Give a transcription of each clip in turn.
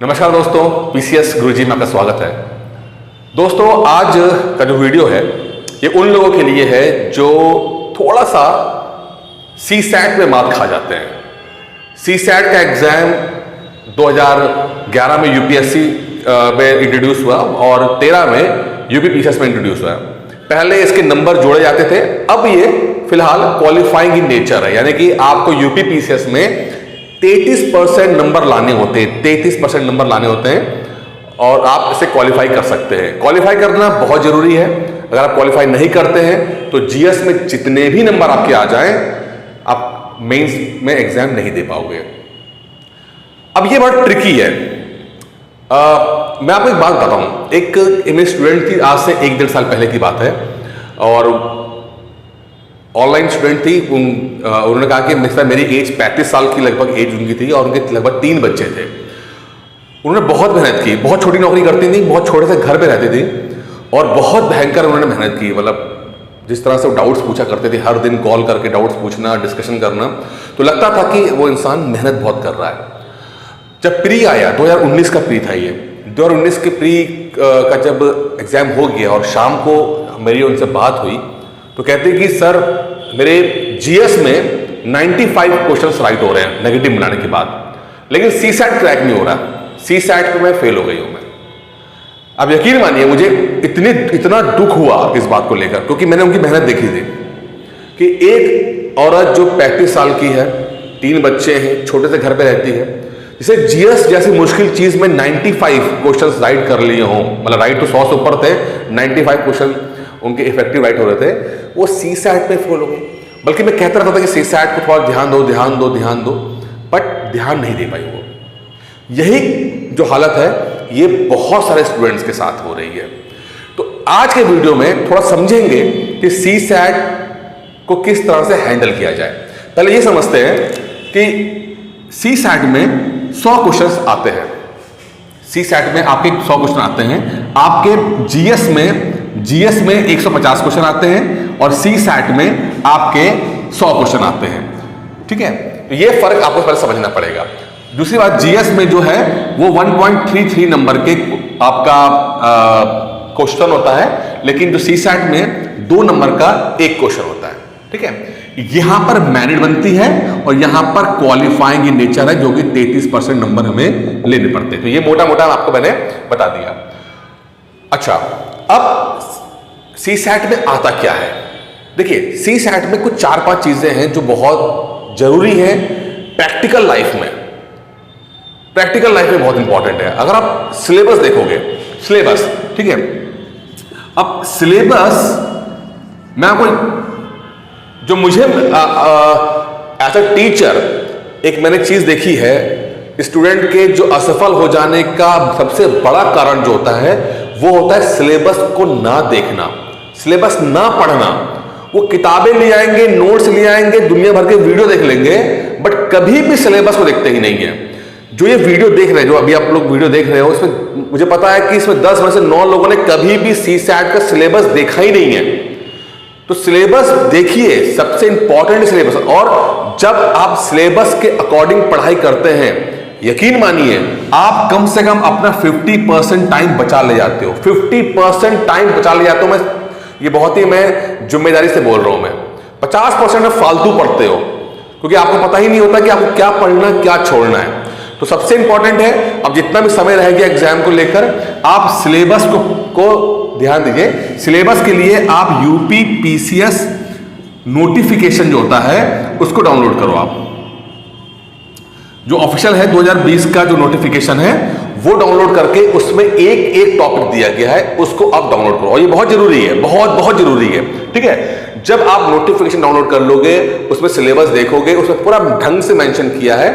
नमस्कार दोस्तों, पीसीएस गुरुजी में आपका स्वागत है। दोस्तों, आज का जो वीडियो है ये उन लोगों के लिए है जो थोड़ा सा सीसैट में मात खा जाते हैं। सीसैट का एग्जाम 2011 में यूपीएससी में इंट्रोड्यूस हुआ और 13 में यूपी पीसीएस में इंट्रोड्यूस हुआ। पहले इसके नंबर जोड़े जाते थे, अब ये फिलहाल क्वालिफाइंग इन नेचर है, यानी कि आपको यूपी पीसीएस में 33% नंबर लाने होते हैं। 33% नंबर लाने होते हैं और आप इसे क्वालिफाई कर सकते हैं। क्वालिफाई करना बहुत जरूरी है। अगर आप क्वालिफाई नहीं करते हैं तो जीएस में जितने भी नंबर आपके आ जाएं, आप मेंस में एग्जाम नहीं दे पाओगे। अब ये बहुत ट्रिकी है। मैं आपको एक बात बताता हूं। एक मेरी स्टूडेंट थी, आज से 1-1.5 साल पहले की बात है, और ऑनलाइन स्टूडेंट थी। उन्होंने कहा कि मेरी एज 35 साल की लगभग एज उनकी थी और उनके लगभग 3 बच्चे थे। उन्होंने बहुत मेहनत की, बहुत छोटी नौकरी करती थी, बहुत छोटे से घर पे रहती थी और बहुत भयंकर उन्होंने मेहनत की। मतलब जिस तरह से वो डाउट्स पूछा करते थे, हर दिन कॉल करके डाउट्स पूछना, डिस्कशन करना, तो लगता था कि वो इंसान मेहनत बहुत कर रहा है। जब प्री आया, 2019 का प्री था ये, 2019 के प्री का जब एग्जाम हो गया और शाम को मेरी उनसे बात हुई तो कहते कि सर मेरे जीएस में 95 क्वेश्चंस राइट हो रहे हैं नेगेटिव बनाने के बाद, लेकिन सीसैट क्रैक नहीं हो रहा। सीसैट पे मैं फेल हो गई हूं। मैं अब यकीन मानिए मुझे इतना दुख हुआ इस बात को लेकर, क्योंकि मैंने उनकी मेहनत देखी थी कि एक औरत जो 35 साल की है, 3 बच्चे हैं, छोटे से घर पे रहती है, जिसे जीएस जैसी मुश्किल चीज में 95 क्वेश्चंस राइट कर लिए हों, मतलब राइट तो 100 से ऊपर थे, 95 क्वेश्चन उनके इफेक्टिव राइट हो रहे थे, वो सीसैट पे फेल हो गए। बल्कि मैं कहता रहता था कि सीसैट को थोड़ा ध्यान दो, बट ध्यान नहीं दे पाई वो। यही जो हालत है ये बहुत सारे स्टूडेंट्स के साथ हो रही है। तो आज के वीडियो में थोड़ा समझेंगे कि सीसैट को किस तरह से हैंडल किया जाए। पहले ये समझते हैं कि सीसैट में 100 क्वेश्चंस आते हैं। सीसैट में आपके 100 क्वेश्चन आते हैं। आपके जीएस में 150 क्वेश्चन आते हैं और सीसैट में आपके 100 क्वेश्चन आते हैं। ठीक है, तो ये फर्क आपको पहले समझना पड़ेगा। दूसरी बात, जीएस में जो है वो 1.33 नंबर के आपका क्वेश्चन होता है, लेकिन जो सीसैट में 2 नंबर का एक क्वेश्चन होता है। ठीक है, यहां पर मेरिट बनती है और यहां पर क्वालिफाइंग इन नेचर है, जो कि 33% नंबर हमें लेने पड़ते हैं। तो ये मोटा मोटा आपको मैंने बता दिया। अच्छा, अब सीसैट में आता क्या है? देखिए, सीसैट में कुछ 4-5 चीजें हैं जो बहुत जरूरी है प्रैक्टिकल लाइफ में। प्रैक्टिकल लाइफ में बहुत इंपॉर्टेंट है। अगर आप सिलेबस देखोगे, सिलेबस, ठीक है, अब सिलेबस मैं आपको, जो मुझे एज अ टीचर एक मैंने चीज देखी है, स्टूडेंट के जो असफल हो जाने का सबसे बड़ा कारण जो होता है वो होता है सिलेबस को ना देखना, सिलेबस ना पढ़ना। वो किताबें ले आएंगे, नोट्स ले आएंगे, दुनिया भर के वीडियो देख लेंगे, बट कभी भी सिलेबस को देखते ही नहीं है। जो ये वीडियो देख रहे हैं, जो अभी आप लोग वीडियो देख रहे हो, इसमें मुझे पता है कि इसमें 10 में से 9 लोगों ने कभी भी सीसैट का सिलेबस देखा ही नहीं है। तो सिलेबस देखिए, सबसे इंपॉर्टेंट सिलेबस। और जब आप सिलेबस के अकॉर्डिंग पढ़ाई करते हैं, यकीन मानिए आप कम से कम अपना 50% टाइम बचा ले जाते हो। 50% टाइम बचा ले जाते हो। मैं ये बहुत ही मैं जिम्मेदारी से बोल रहा हूं। मैं 50% में फालतू पढ़ते हो, क्योंकि आपको पता ही नहीं होता कि आपको क्या पढ़ना, क्या छोड़ना है। तो सबसे इंपॉर्टेंट है, अब जितना भी समय रहेगा एग्जाम को लेकर, आप सिलेबस को ध्यान दीजिए। सिलेबस के लिए आप यूपी पीसीएस नोटिफिकेशन जो होता है उसको डाउनलोड करो। आप जो ऑफिशियल है 2020 का जो नोटिफिकेशन है वो डाउनलोड करके उसमें एक टॉपिक दिया गया है, उसको आप डाउनलोड करो। और ये बहुत जरूरी है, बहुत जरूरी है। ठीक है, जब आप नोटिफिकेशन डाउनलोड कर लोगे, उसमें सिलेबस देखोगे, उसमें पूरा ढंग से मेंशन किया है,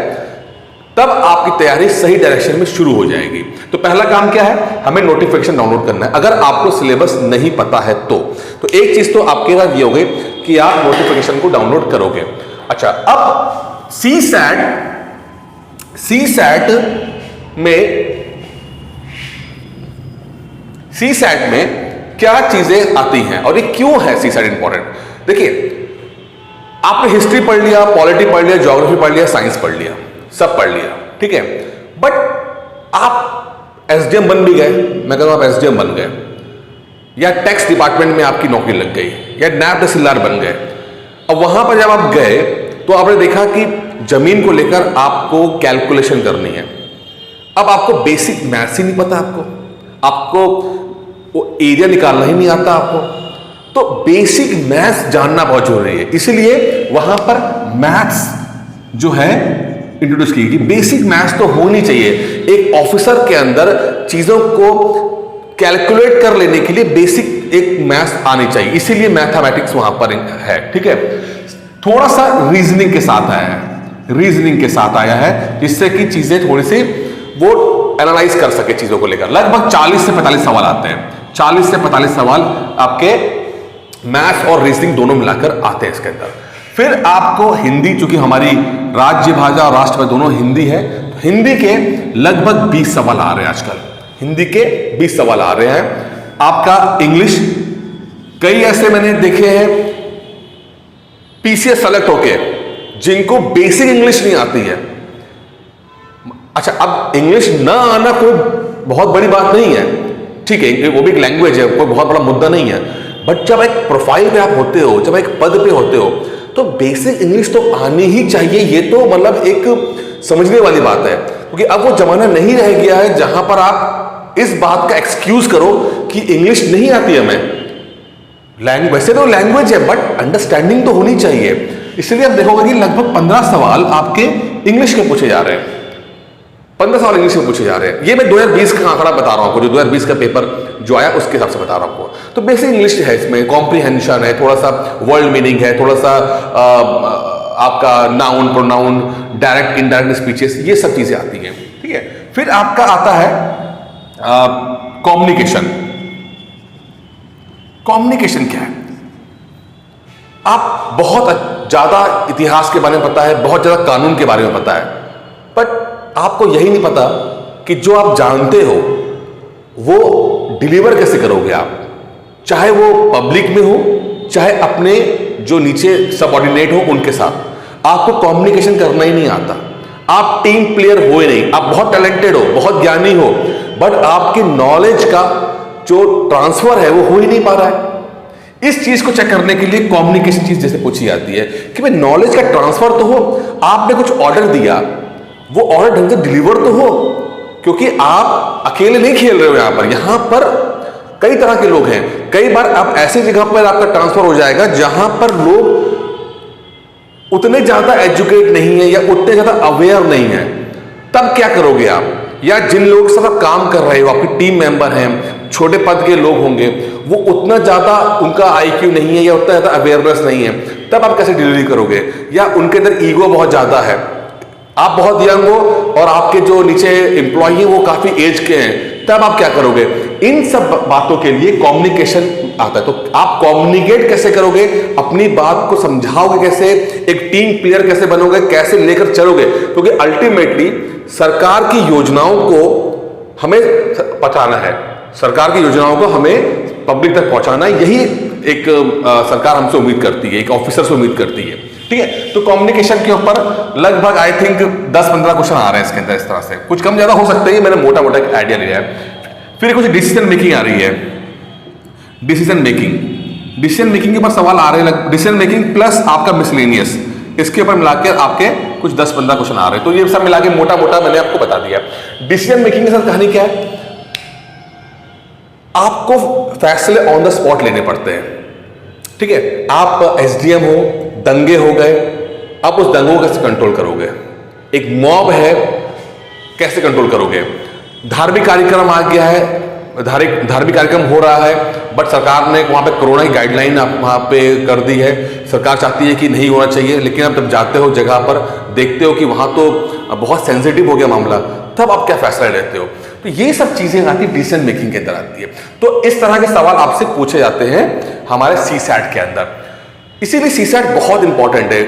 तब आपकी तैयारी सही डायरेक्शन में शुरू हो जाएगी। तो पहला काम क्या है, हमें नोटिफिकेशन डाउनलोड करना है। अगर आपको सिलेबस नहीं पता है तो एक चीज तो आपके साथ ये होगी कि आप नोटिफिकेशन को डाउनलोड करोगे। अच्छा, अब सीसैट में क्या चीजें आती हैं और ये क्यों है सीसैट इंपॉर्टेंट? देखिए, आपने हिस्ट्री पढ़ लिया, पॉलिटी पढ़ लिया, ज्योग्राफी पढ़ लिया, साइंस पढ़ लिया, सब पढ़ लिया, ठीक है, बट आप एसडीएम बन भी गए, मैं कहता हूं आप एसडीएम बन गए, या टैक्स डिपार्टमेंट में आपकी नौकरी लग गई, या नायब तहसीलदार बन गए। अब वहां पर जब आप गए तो आपने देखा कि जमीन को लेकर आपको कैलकुलेशन करनी है। अब आपको बेसिक मैथ्स ही नहीं पता, आपको वो एरिया निकालना ही नहीं आता आपको, तो बेसिक मैथ्स जानना बहुत जरूरी है। इसलिए वहां पर मैथ्स जो है इंट्रोड्यूस की, बेसिक मैथ्स तो होनी चाहिए। एक ऑफिसर के अंदर चीजों को कैलकुलेट कर लेने के लिए बेसिक एक मैथ्स आनी चाहिए, इसीलिए मैथमेटिक्स वहां पर है। ठीक है, थोड़ा सा रीजनिंग के साथ आया है, रीजनिंग के साथ आया है, जिससे कि चीजें थोड़ी सी वो एनालाइज कर सके चीजों को लेकर। लगभग 40 से 45 सवाल आते हैं, 40 से 45 सवाल आपके मैथ्स और रीजनिंग दोनों मिलाकर आते हैं इसके अंदर। फिर आपको हिंदी, चूंकि हमारी राज्य भाषा और राष्ट्रभाषा दोनों हिंदी है, तो हिंदी के लगभग 20 सवाल आ रहे हैं आजकल, हिंदी के 20 सवाल आ रहे हैं। आपका इंग्लिश, कई ऐसे मैंने देखे हैं पीसीएस सेलेक्ट होके जिनको बेसिक इंग्लिश नहीं आती है। अच्छा, अब इंग्लिश ना आना कोई बहुत बड़ी बात नहीं है, ठीक है, वो भी एक लैंग्वेज है, कोई बहुत बड़ा मुद्दा नहीं है। बट जब एक प्रोफाइल पे आप होते हो, जब एक पद पे होते हो, तो बेसिक इंग्लिश तो आनी ही चाहिए। ये तो मतलब एक समझने वाली बात है, क्योंकि अब वो जमाना नहीं रह गया है जहां पर आप इस बात का एक्सक्यूज करो कि इंग्लिश नहीं आती हमें। वैसे तो लैंग्वेज है, बट अंडरस्टैंडिंग तो होनी चाहिए। इसलिए आप देखोगे कि लगभग 15 सवाल आपके इंग्लिश के पूछे जा रहे हैं, 15 सवाल इंग्लिश में पूछे जा रहे हैं। ये मैं 2020 का आंकड़ा बता रहा हूं आपको, जो 2020 का पेपर जो आया उसके हिसाब से बता रहा हूं आपको। तो बेसिक इंग्लिश है, इसमें कॉम्प्रिहेंशन है, थोड़ा सा वर्ल्ड मीनिंग है, थोड़ा सा आपका noun, pronoun, direct indirect speeches, ये सब चीजें आती हैं। ठीक है, फिर आपका आता है कम्युनिकेशन। कम्युनिकेशन क्या है? आप बहुत ज्यादा इतिहास के बारे में पता है, बहुत ज्यादा कानून के बारे में पता है, बट आपको यही नहीं पता कि जो आप जानते हो वो डिलीवर कैसे करोगे आप, चाहे वो पब्लिक में हो, चाहे अपने जो नीचे सबऑर्डिनेट हो उनके साथ। आपको कम्युनिकेशन करना ही नहीं आता, आप टीम प्लेयर हो ही नहीं, आप बहुत टैलेंटेड हो, बहुत ज्ञानी हो, बट आपकी नॉलेज का जो ट्रांसफर है वो हो ही नहीं पा रहा है। इस चीज को चेक करने के लिए कम्युनिकेशन चीज जैसे पूछी जाती है कि भाई नॉलेज का ट्रांसफर तो हो, आपने कुछ ऑर्डर दिया, वो ऑर्डर ढंग से डिलीवर तो हो, क्योंकि आप अकेले नहीं खेल रहे हो यहां पर कई तरह के लोग हैं। कई बार आप ऐसी जगह पर आपका ट्रांसफर हो जाएगा जहां पर लोग उतने ज्यादा एजुकेट नहीं है या उतने ज्यादा अवेयर नहीं है, तब क्या करोगे आप? या जिन लोगों के साथ आप काम कर रहे हो, आपकी टीम मेंबर हैं, छोटे पद के लोग होंगे, वो उतना ज्यादा उनका आईक्यू नहीं है या उतना ज्यादा अवेयरनेस नहीं है, तब आप कैसे डिलीवरी करोगे? या उनके अंदर ईगो बहुत ज्यादा है, आप बहुत यंग हो और आपके जो नीचे एम्प्लॉय हैं वो काफी एज के हैं, तब आप क्या करोगे? इन सब बातों के लिए कम्युनिकेशन आता है। तो आप कम्युनिकेट कैसे करोगे, अपनी बात को समझाओगे कैसे, एक टीम प्लेयर कैसे बनोगे, कैसे लेकर चलोगे? क्योंकि अल्टीमेटली सरकार की योजनाओं को हमें पहुंचाना है, सरकार की योजनाओं को हमें पब्लिक तक पहुंचाना है, यही एक सरकार हमसे उम्मीद करती है, एक ऑफिसर से उम्मीद करती है। ठीक है, तो कम्युनिकेशन के ऊपर लगभग आई थिंक 10-15 क्वेश्चन आ रहे हैं इसके अंदर, इस तरह से कुछ कम ज्यादा हो सकते हैं, मैंने मोटा मोटा एक आइडिया लिया है। फिर कुछ डिसीजन मेकिंग आ रही है, डिसीजन मेकिंग के ऊपर सवाल आ रहे हैं, डिसीजन मेकिंग प्लस आपका मिसलेनियस, इसके ऊपर मिलाकर आपके कुछ 10-15 क्वेश्चन आ रहे हैं। तो ये सब मिला के मोटा मोटा मैंने आपको बता दिया। डिसीजन मेकिंग के साथ कहानी क्या है? आपको फैसले ऑन द स्पॉट लेने पड़ते हैं। ठीक है, आप एसडीएम हो, दंगे हो गए, आप उस दंगों को कैसे कंट्रोल करोगे? एक मॉब है, कैसे कंट्रोल करोगे? धार्मिक कार्यक्रम आ गया है, धार्मिक कार्यक्रम हो रहा है, बट सरकार ने वहां पे कोरोना की गाइडलाइन वहां पे कर दी है, सरकार चाहती है कि नहीं होना चाहिए, लेकिन आप जब जाते हो जगह पर देखते हो कि वहां तो बहुत सेंसिटिव हो गया मामला, तब आप क्या फैसला लेते हो? तो ये सब चीजें आती है डिसीजन मेकिंग के अंदर आती है। तो इस तरह के सवाल आपसे पूछे जाते हैं हमारे सीसैट के अंदर, इसीलिए सीसैट बहुत इंपॉर्टेंट है।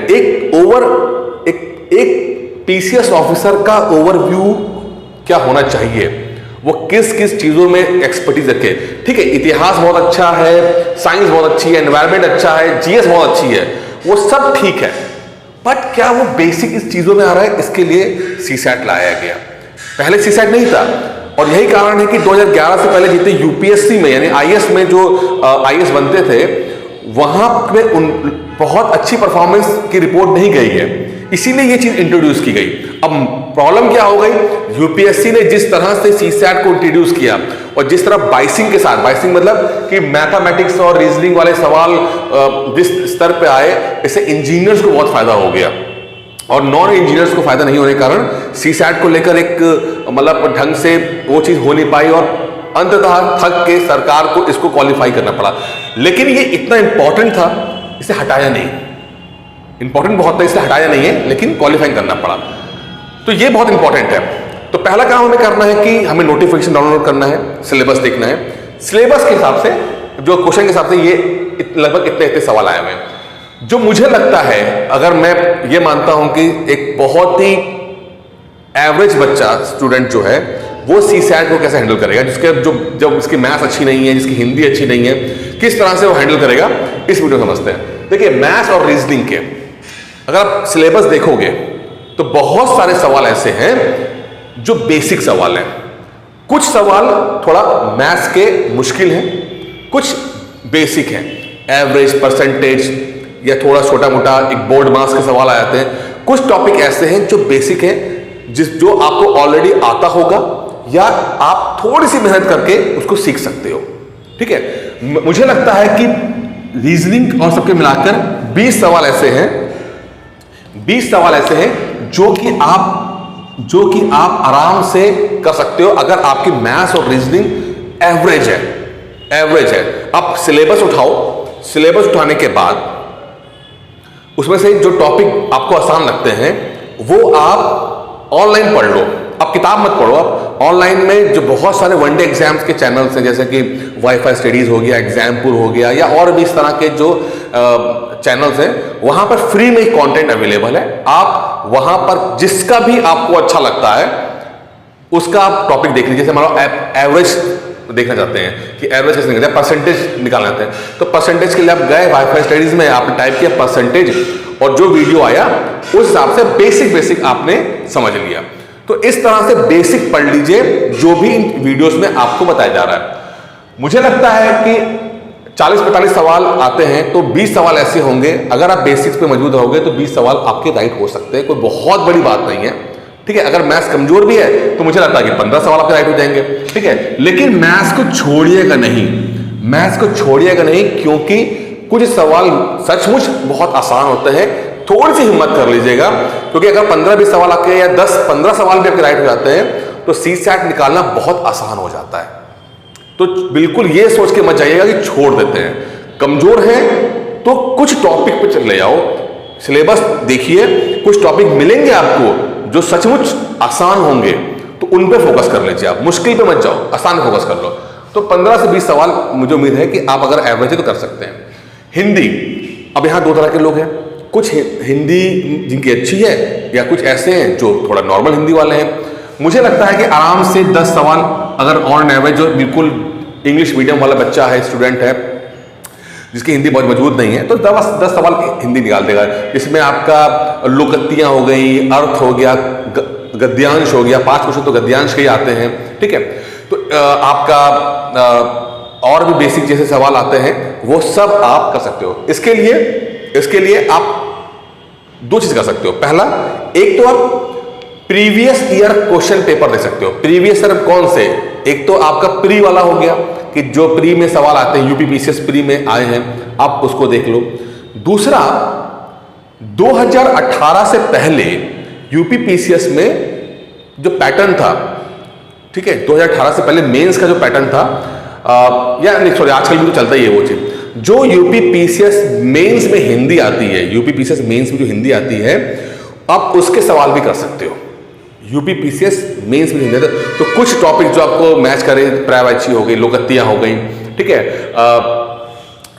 एक पीसीएस ऑफिसर का ओवरव्यू क्या होना चाहिए, वो किस किस चीजों में एक्सपर्टीज रखे। ठीक है, इतिहास बहुत अच्छा है, साइंस बहुत अच्छी है, एनवायरमेंट अच्छा है, जीएस बहुत अच्छी है, वो सब ठीक है, बट क्या वो बेसिक इस चीजों में आ रहा है? इसके लिए सीसैट लाया गया। पहले सीसैट नहीं था। और यही कारण है कि 2011 से पहले जितने यूपीएससी में यानी आईएएस में जो आईएएस बनते थे वहां पे उन बहुत अच्छी परफॉर्मेंस की रिपोर्ट नहीं गई है, इसीलिए ये चीज इंट्रोड्यूस की गई। अब प्रॉब्लम क्या हो गई, यूपीएससी ने जिस तरह से सीसैट को इंट्रोड्यूस किया और जिस तरह बाइसिंग के साथ, बाइसिंग मतलब कि मैथमेटिक्स और रीजनिंग वाले सवाल जिस स्तर पे आए, इससे इंजीनियर्स को बहुत फायदा हो गया और नॉन इंजीनियर्स को फायदा नहीं होने के कारण सीसैट को लेकर एक मतलब ढंग से वो चीज हो नहीं पाई और अंततः थक के सरकार को इसको क्वालिफाई करना पड़ा। लेकिन ये इतना इंपॉर्टेंट था, इसे हटाया नहीं। इंपॉर्टेंट बहुत था, इसलिए हटाया नहीं है, लेकिन क्वालिफाई करना पड़ा। तो ये बहुत इंपॉर्टेंट है। तो पहला काम हमें करना है कि हमें नोटिफिकेशन डाउनलोड करना है, सिलेबस देखना है। सिलेबस के हिसाब से, जो क्वेश्चन के हिसाब से ये लगभग इतने सवाल आए हुए हैं। जो मुझे लगता है, अगर मैं ये मानता हूं कि एक बहुत ही एवरेज बच्चा स्टूडेंट जो है वो सीसैट को कैसे हैंडल करेगा, जिसके जब इसकी मैथ्स अच्छी नहीं है, जिसकी हिंदी अच्छी नहीं है, किस तरह से वो हैंडल करेगा, इस वीडियो में समझते हैं। देखिए, मैथ्स और रीजनिंग के अगर आप सिलेबस देखोगे तो बहुत सारे सवाल ऐसे हैं जो बेसिक सवाल हैं। कुछ सवाल थोड़ा मैथ्स के मुश्किल हैं, कुछ बेसिक हैं, एवरेज, परसेंटेज या थोड़ा छोटा मोटा एक बोर्ड मार्क्स के सवाल आ जाते हैं। कुछ टॉपिक ऐसे हैं जो बेसिक हैं, जो आपको ऑलरेडी आता होगा या आप थोड़ी सी मेहनत करके उसको सीख सकते हो। ठीक है, मुझे लगता है कि रीजनिंग और सबके मिलाकर 20 सवाल ऐसे हैं, 20 सवाल ऐसे हैं जो कि आप आराम से कर सकते हो अगर आपकी मैथ्स और रीजनिंग एवरेज है। आप सिलेबस उठाओ, सिलेबस उठाने के बाद उसमें से जो टॉपिक आपको आसान लगते हैं वो आप ऑनलाइन पढ़ लो। आप किताब मत पढ़ो, आप ऑनलाइन में जो बहुत सारे वनडे एग्जाम्स के चैनल्स हैं, जैसे कि वाईफाई स्टडीज हो गया, एग्जामपुर हो गया, या और भी इस तरह के जो चैनल्स हैं, वहां पर फ्री में कंटेंट अवेलेबल है। आप वहां पर जिसका भी आपको अच्छा लगता है उसका आप टॉपिक देख लीजिए। जैसे मान लो एवरेज देखना चाहते हैं कि एवरेज कैसे निकलता है, परसेंटेज निकालना चाहते हैं, तो परसेंटेज के लिए आप गए वाईफाई स्टडीज में, आपने टाइप किया परसेंटेज और जो वीडियो आया उस हिसाब से बेसिक आपने समझ लिया। तो इस तरह से बेसिक पढ़ लीजिए जो भी इन वीडियोस में आपको बताया जा रहा है। मुझे लगता है कि 40-45 सवाल आते हैं तो 20 सवाल ऐसे होंगे, अगर आप बेसिक्स पे मजबूत रहोगे तो 20 सवाल आपके राइट हो सकते हैं, कोई बहुत बड़ी बात नहीं है। ठीक है, अगर मैथ्स कमजोर भी है तो मुझे लगता है कि 15 सवाल आपके राइट हो जाएंगे। ठीक है, लेकिन मैथ्स को छोड़िएगा नहीं, मैथ्स को छोड़िएगा नहीं, क्योंकि कुछ सवाल सचमुच बहुत आसान होते हैं। थोड़ी सी हिम्मत कर लीजिएगा, क्योंकि अगर 15-20 सवाल आपके या 10-15 सवाल भी आपके राइट हो जाते हैं तो सीसैट निकालना बहुत आसान हो जाता है। तो बिल्कुल ये सोच के मत जाइएगा कि छोड़ देते हैं। कमजोर है तो कुछ टॉपिक पे चले जाओ, सिलेबस देखिए, कुछ टॉपिक मिलेंगे आपको जो सचमुच आसान होंगे तो उन पे फोकस कर लीजिए। आप मुश्किल पे मत जाओ, आसान पे फोकस कर लो। तो 15 से 20 सवाल मुझे उम्मीद है कि आप अगर एवरेज है तो कर सकते हैं। हिंदी, अब यहाँ दो तरह के लोग हैं, कुछ हिंदी जिनकी अच्छी है या कुछ ऐसे हैं जो थोड़ा नॉर्मल हिंदी वाले हैं। मुझे लगता है कि आराम से 10 सवाल अगर ऑन एवरेज जो बिल्कुल इंग्लिश मीडियम वाला बच्चा है, स्टूडेंट है, जिसकी हिंदी बहुत मजबूत नहीं है, तो 10 सवाल हिंदी निकाल देगा। इसमें आपका लोकत्तियां हो गई, अर्थ हो गया, गद्यांश हो गया, 5 क्वेश्चन तो गद्यांश के ही आते हैं। ठीक है, तो आपका और भी बेसिक जैसे सवाल आते हैं वो सब आप कर सकते हो। इसके लिए आप 2 चीज कर सकते हो। पहला, एक तो आप प्रीवियस ईयर क्वेश्चन पेपर दे सकते हो। प्रीवियस ईयर कौन से, एक तो आपका प्री वाला हो गया कि जो प्री में सवाल आते हैं, यूपीपीसीएस प्री में आए हैं, आप उसको देख लो। दूसरा, 2018 से पहले यूपीपीसीएस में जो पैटर्न था, ठीक है, 2018 से पहले मेंस का जो पैटर्न था, या नहीं सॉरी, आजकल भी तो चलता ही है वो चीज, जो यूपीपीसीएस मेंस में हिंदी आती है, यूपीपीसीएस मेंस में जो हिंदी आती है, आप उसके सवाल भी कर सकते हो। यूपीपीसीएस मेंस में हिंदी, तो कुछ टॉपिक जो आपको मैच करे, प्रायवाची हो गई, लोकत्तियां हो गई, ठीक है,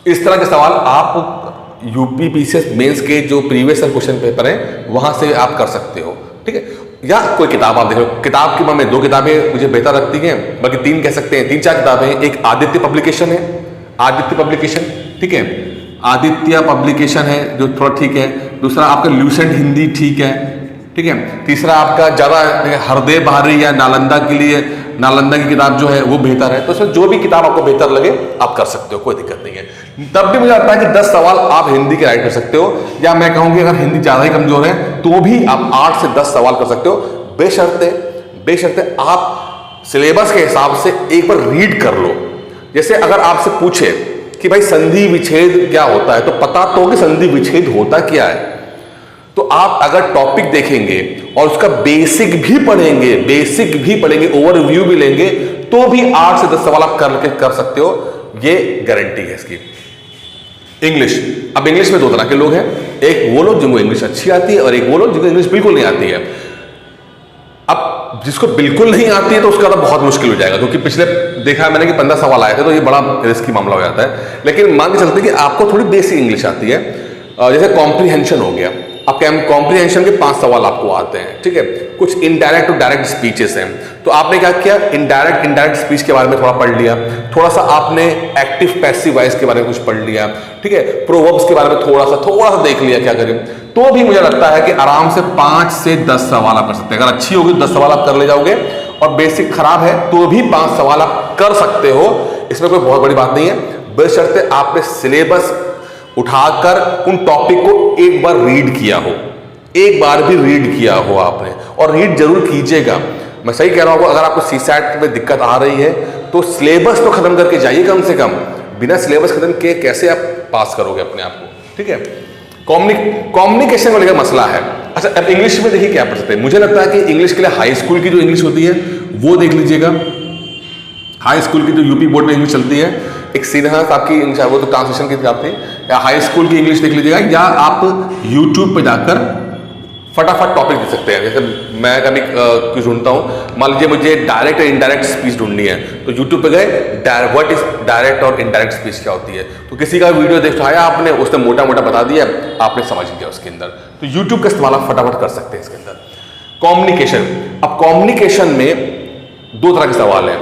इस तरह के सवाल आप यूपीपीसीएस मेंस के जो प्रीवियस ईयर क्वेश्चन पेपर हैं वहां से आप कर सकते हो। ठीक है, या कोई किताब आप देख लो। किताब की मैं 2 किताबें मुझे बेहतर लगती हैं, बल्कि 3 कह सकते हैं, 3-4 किताबें हैं। एक आदित्य पब्लिकेशन है, आदित्य पब्लिकेशन, ठीक है, आदित्य पब्लिकेशन है जो थोड़ा ठीक है। दूसरा आपका ल्यूसेंट हिंदी ठीक है, ठीक है। तीसरा आपका ज़्यादा हरदेव बहारी या नालंदा के लिए नालंदा की किताब जो है वो बेहतर है। तो इसमें जो भी किताब आपको बेहतर लगे आप कर सकते हो, कोई दिक्कत नहीं है। तब भी मुझे लगता है कि 10 सवाल आप हिंदी के राइट कर सकते हो, या मैं कहूँगी अगर हिंदी ज़्यादा ही कमजोर है तो भी आप 8 से 10 सवाल कर सकते हो, बेशर्ते आप सिलेबस के हिसाब से एक बार रीड कर लो। जैसे अगर आपसे पूछे कि भाई संधि विच्छेद क्या होता है, तो पता तो कि संधि विच्छेद होता क्या है। तो आप अगर टॉपिक देखेंगे और उसका बेसिक भी पढ़ेंगे, ओवरव्यू भी लेंगे, तो भी 8 से 10 सवाल आप कर सकते हो, ये गारंटी है इसकी। इंग्लिश, अब इंग्लिश में 2 तरह के लोग हैं, एक वो लोग जिनको इंग्लिश अच्छी आती है और एक वो लोग जिनको इंग्लिश बिल्कुल नहीं आती है। अब जिसको बिल्कुल नहीं आती है तो उसका तो बहुत मुश्किल हो जाएगा, क्योंकि पिछले देखा है मैंने कि 15 सवाल आए थे, तो ये बड़ा रिस्की मामला हो जाता है। लेकिन मान के चलते कि आपको थोड़ी बेसिक इंग्लिश आती है, जैसे कॉम्प्रीहेंशन हो गया, अब कॉम्प्रीहेंशन के 5 सवाल आपको आते हैं, ठीक है। कुछ इनडायरेक्ट और डायरेक्ट स्पीचेस हैं, तो आपने क्या किया, इनडायरेक्ट स्पीच के बारे में थोड़ा पढ़ लिया, थोड़ा सा आपने एक्टिव पैसिव वॉइस के बारे में कुछ पढ़ लिया, ठीक है। प्रोवर्ब्स के बारे में थोड़ा सा देख लिया, क्या करें, तो भी मुझे लगता है कि आराम से 5 से 10 सवाल आप कर सकते हैं। अगर अच्छी होगी 10 सवाल आप कर ले जाओगे, और बेसिक खराब है तो भी 5 सवाल आप कर सकते हो, इसमें कोई बहुत बड़ी बात नहीं है। बशर्ते आपने सिलेबस उठाकर उन टॉपिक को एक बार रीड किया हो, एक बार भी रीड किया हो आपने, और रीड जरूर कीजिएगा। मैं सही कह रहा हूँ, अगर आपको सीसैट में दिक्कत आ रही है तो सिलेबस तो खत्म करके जाइए कम से कम। बिना सिलेबस खत्म किए कैसे आप पास करोगे अपने आप को, ठीक है। कम्युनिकेशन को लेकर मसला है। अच्छा, अब इंग्लिश में देखिए क्या पढ़ सकते हैं। मुझे लगता है कि इंग्लिश के लिए हाई स्कूल की जो इंग्लिश होती है वो देख लीजिएगा। हाई स्कूल की जो यूपी बोर्ड में इंग्लिश चलती है, एक सिन्हा साहब की इंग्लिश, वो तो ट्रांसलेशन की किताब थी, या हाई स्कूल की इंग्लिश देख लीजिएगा, या आप यूट्यूब पे जाकर फटाफट टॉपिक दे सकते हैं। जैसे मैं कभी कुछ ढूंढता हूँ, मान लीजिए मुझे डायरेक्ट और इनडायरेक्ट स्पीच ढूंढनी है, तो यूट्यूब पे गए, व्हाट इज डायरेक्ट और इनडायरेक्ट स्पीच क्या होती है, तो किसी का वीडियो दिखाया आपने, उसने मोटा मोटा बता दिया, आपने समझ लिया उसके अंदर। तो यूट्यूब का इस्तेमाल आप फटाफट कर सकते हैं इसके अंदर। कम्युनिकेशन, अब कम्युनिकेशन में 2 तरह के सवाल हैं।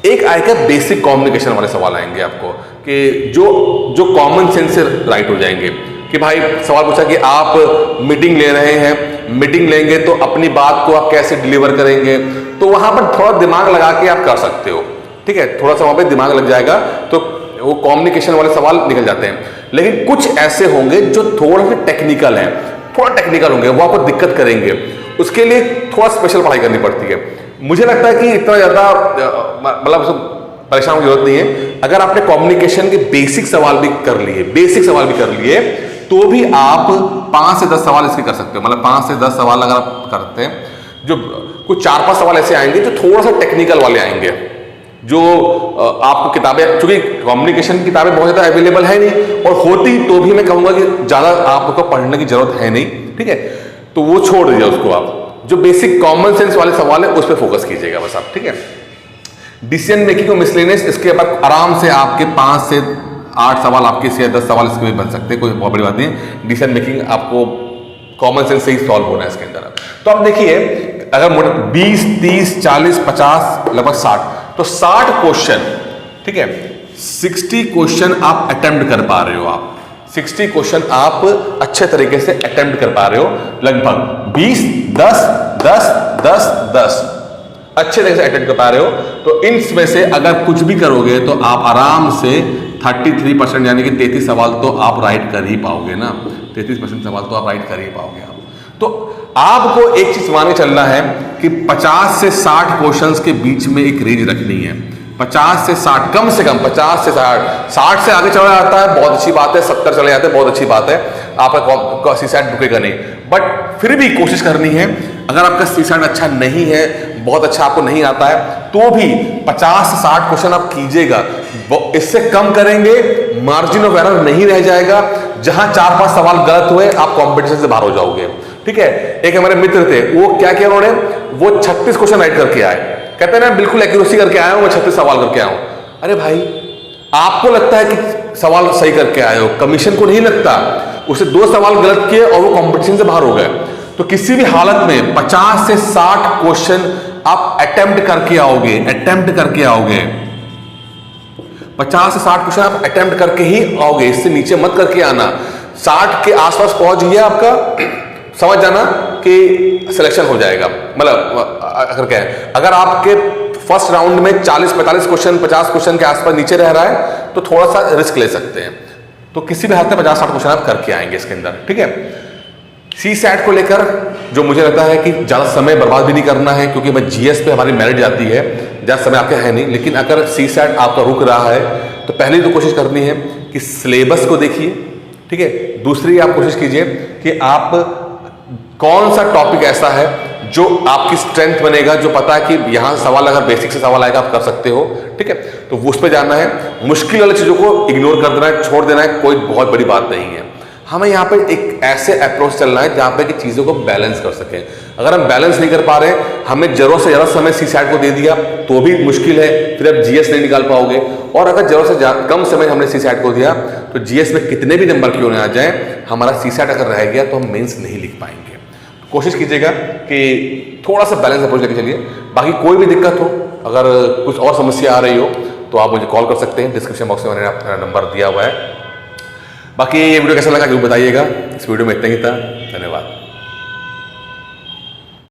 एक आएगा बेसिक कम्युनिकेशन वाले सवाल आएंगे आपको, कि जो कॉमन सेंस से राइट हो जाएंगे, कि भाई सवाल पूछा कि आप मीटिंग ले रहे हैं, मीटिंग लेंगे तो अपनी बात को आप कैसे डिलीवर करेंगे, तो वहां पर थोड़ा दिमाग लगा के आप कर सकते हो, ठीक है। थोड़ा सा वहां पे दिमाग लग जाएगा तो वो कम्युनिकेशन वाले सवाल निकल जाते हैं। लेकिन कुछ ऐसे होंगे जो थोड़ा सा टेक्निकल हैं, थोड़ा टेक्निकल होंगे, वो आपको दिक्कत करेंगे, उसके लिए थोड़ा स्पेशल पढ़ाई करनी पड़ती है। मुझे लगता है कि इतना ज्यादा मतलब परेशान होने की जरूरत नहीं है। अगर आपने कम्युनिकेशन के बेसिक सवाल भी कर लिए तो भी आप 5 से 10 सवाल इसके कर सकते हो। मतलब 5 से 10 सवाल अगर आप करते हैं, जो कुछ 4-5 सवाल ऐसे आएंगे जो थोड़ा सा टेक्निकल वाले आएंगे, जो आपको किताबें, चूंकि कम्युनिकेशन की किताबें बहुत ज्यादा अवेलेबल है नहीं, और होती तो भी मैं कहूंगा कि ज्यादा आपको पढ़ने की जरूरत है नहीं, ठीक है। तो वो छोड़ दीजिए उसको, आप जो बेसिक कॉमन सेंस वाले सवाल है उस पर फोकस कीजिएगा बस आप, ठीक है। डिसीजन मेकिंग और मिसलेनियस, इसके बाद आराम से आपके 5 से 8 सवाल आपके से 10 सवाल इसके भी बन सकते हैं, कोई बहुत बड़ी बात नहीं है। डिसीजन मेकिंग आपको कॉमन सेंस से ही सॉल्व होना है इसके अंदर। तो आप देखिए, अगर 20, 30, 40, 50, लगभग 60, तो 60 क्वेश्चन, ठीक है, 60 क्वेश्चन आप अटेम्प्ट कर पा रहे हो। आप 60 क्वेश्चन आप अच्छे तरीके से अटेम्प्ट कर पा रहे हो, लगभग 20, 10, 10, 10, 10 अच्छे तरीके से अटेम्प्ट कर पा रहे हो। तो इनमें से अगर कुछ भी करोगे तो आप आराम से 33% यानी कि 33 सवाल तो आप राइट कर ही पाओगे ना। 33% सवाल तो आप राइट कर ही पाओगे आप। तो आपको एक चीज मान के चलना है कि 50 से 60 क्वेश्चंस के बीच में एक रेंज रखनी है। 50 से 60, कम से कम 50 से 60 से आगे चला जाता है बहुत अच्छी बात है, 70 चले जाते हैं बहुत अच्छी बात है, आपका सीसैट रुकेगा नहीं। बट फिर भी कोशिश करनी है। अगर आपका सीसैट अच्छा नहीं है, बहुत अच्छा आपको नहीं आता है, तो भी 50 से 60 क्वेश्चन आप कीजिएगा। इससे कम करेंगे, मार्जिन ऑफ एरर नहीं रह जाएगा। जहां 4-5 सवाल गलत हुए आप कंपटीशन से बाहर हो जाओगे, ठीक है। एक हमारे मित्र थे, वो क्या किया उन्होंने, वो 36 क्वेश्चन राइट करके आए, कहते हैं ना बिल्कुल एक्यूरेसी करके आया हूं मैं, 36 सवाल करके आया हूं। अरे भाई, आपको लगता है कि सवाल सही करके आए हो, कमीशन को नहीं लगता। उसे 2 सवाल गलत किए और वो कंपटीशन से बाहर हो गए। तो किसी भी हालत में 50 से 60 क्वेश्चन आप अटेम्प्ट करके आओगे, 50 से 60 क्वेश्चन आप अटेम्प्ट करके ही आओगे, इससे नीचे मत करके आना। 60 के आसपास पहुंच गया आपका, समझ जाना कि सिलेक्शन हो जाएगा। मतलब अगर क्या है, अगर आपके फर्स्ट राउंड में 40-45 क्वेश्चन 50 क्वेश्चन के आसपास नीचे रह रहा है तो थोड़ा सा रिस्क ले सकते हैं। तो किसी भी हाथ में 50-60 क्वेश्चन आप करके आएंगे इसके अंदर, ठीक है। सी सैट को लेकर जो मुझे लगता है कि ज़्यादा समय बर्बाद भी नहीं करना है, क्योंकि भाई जीएस पे हमारी मेरिट जाती है, ज़्यादा समय आपके है नहीं। लेकिन अगर सी सैट आपका रुक रहा है तो पहले तो कोशिश करनी है कि सिलेबस को देखिए, ठीक है। दूसरी आप कोशिश कीजिए कि आप कौन सा टॉपिक ऐसा है जो आपकी स्ट्रेंथ बनेगा, जो पता है कि यहां सवाल अगर बेसिक से सवाल आएगा आप कर सकते हो, ठीक है। तो उस पर जाना है। मुश्किल वाली चीज़ों को इग्नोर कर देना है, छोड़ देना है, कोई बहुत बड़ी बात नहीं है। हमें यहाँ पे एक ऐसे अप्रोच चलना है जहाँ पे कि चीज़ों को बैलेंस कर सकें। अगर हम बैलेंस नहीं कर पा रहे, हमें जरूरत से ज़्यादा समय सी सैट को दे दिया तो भी मुश्किल है, फिर आप जीएस नहीं निकाल पाओगे। और अगर जरूरत से कम समय हमने सी सैट को दिया तो जीएस में कितने भी नंबर क्यों ना आ जाए, हमारा सी सैट अगर रह गया तो हम मेंस नहीं लिख पाएंगे। कोशिश कीजिएगा कि थोड़ा सा बैलेंस अप्रोच लेके चलिए। बाकी कोई भी दिक्कत हो, अगर कुछ और समस्या आ रही हो तो आप मुझे कॉल कर सकते हैं। डिस्क्रिप्शन बॉक्स में मैंने अपना नंबर दिया हुआ है। बाकी ये वीडियो कैसा लगा जरूर बताइएगा। इस वीडियो में इतना ही था। धन्यवाद।